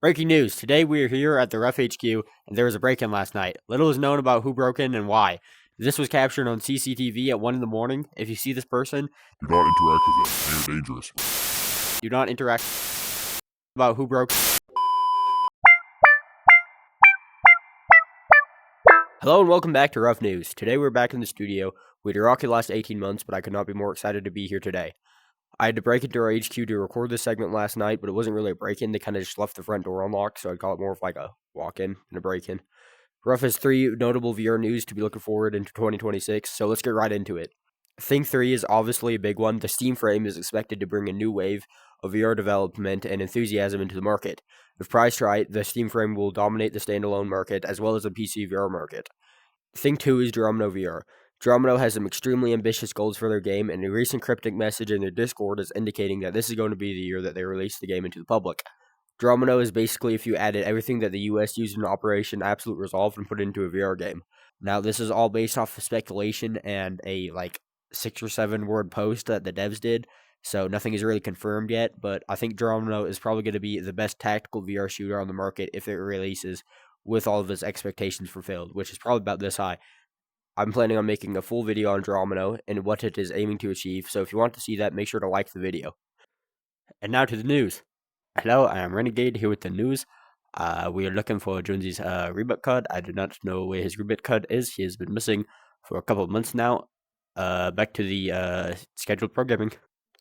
Breaking news. Today we are here at the Rough HQ, and there was a break-in last night. Little is known about who broke in and why. This was captured on CCTV at 1 in the morning. If you see this person, Do not interact with them. They are dangerous. do not interact about who broke. Hello and welcome back to Rough News. Today we're back in the studio. We had a rocky last 18 months, but I could not be more excited to be here today. I had to break into our HQ to record this segment last night, but it wasn't really a break-in. They kind of just left the front door unlocked, so I'd call it more of like a walk-in than a break-in. Rough has 3 notable VR news to be looking forward into 2026, so let's get right into it. Thing 3 is obviously a big one. The Steam Frame is expected to bring a new wave of VR development and enthusiasm into the market. If priced right, the Steam Frame will dominate the standalone market as well as the PC VR market. Thing 2 is Doromino VR. Doromino has some extremely ambitious goals for their game, and a recent cryptic message in their Discord is indicating that this is going to be the year that they release the game into the public. Doromino is basically if you added everything that the US used in Operation Absolute Resolve and put it into a VR game. Now, this is all based off of speculation and a 6 or 7 word post that the devs did, so nothing is really confirmed yet, but I think Doromino is probably going to be the best tactical VR shooter on the market if it releases with all of its expectations fulfilled, which is probably about this high. I'm planning on making a full video on Doromino and what it is aiming to achieve, so if you want to see that, make sure to like the video. And now to the news. Hello, I am Renegade here with the news. We are looking for Jonesy's reboot code. I do not know where his reboot code is. He has been missing for a couple of months now. Back to the scheduled programming.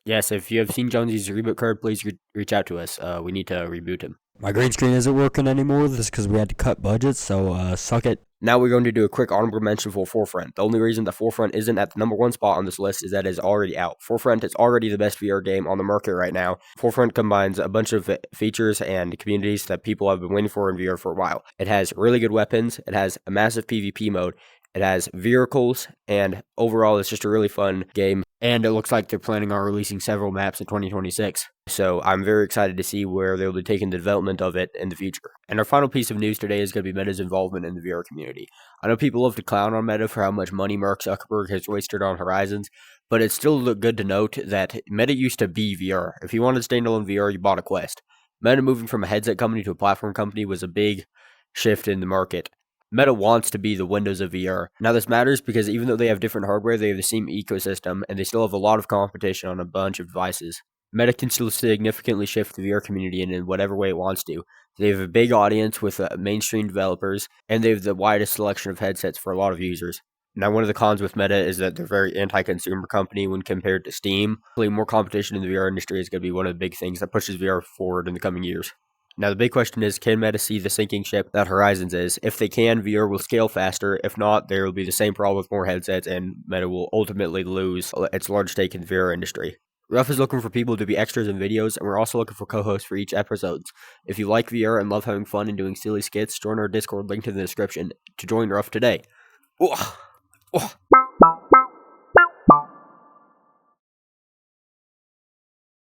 Yes, if you have seen Jonesy's reboot code, please reach out to us. We need to reboot him. My green screen isn't working anymore. This is because we had to cut budgets, so suck it. Now we're going to do a quick honorable mention for Forefront. The only reason that Forefront isn't at the number 1 spot on this list is that it is already out. Forefront is already the best VR game on the market right now. Forefront combines a bunch of features and communities that people have been waiting for in VR for a while. It has really good weapons, it has a massive PvP mode, it has vehicles, and overall it's just a really fun game. And it looks like they're planning on releasing several maps in 2026. So I'm very excited to see where they'll be taking the development of it in the future. And our final piece of news today is going to be Meta's involvement in the VR community. I know people love to clown on Meta for how much money Mark Zuckerberg has wasted on Horizons, but it's still good to note that Meta used to be VR. If you wanted standalone VR, you bought a Quest. Meta moving from a headset company to a platform company was a big shift in the market. Meta wants to be the Windows of VR. Now this matters because even though they have different hardware, they have the same ecosystem, and they still have a lot of competition on a bunch of devices. Meta can still significantly shift the VR community in whatever way it wants to. They have a big audience with mainstream developers, and they have the widest selection of headsets for a lot of users. Now, one of the cons with Meta is that they're a very anti-consumer company when compared to Steam. More competition in the VR industry is going to be one of the big things that pushes VR forward in the coming years. Now, the big question is, can Meta see the sinking ship that Horizons is? If they can, VR will scale faster. If not, there will be the same problem with more headsets, and Meta will ultimately lose its large stake in the VR industry. Ruff is looking for people to be extras in videos, and we're also looking for co-hosts for each episode. If you like VR and love having fun and doing silly skits, join our Discord link in the description to join Ruff today.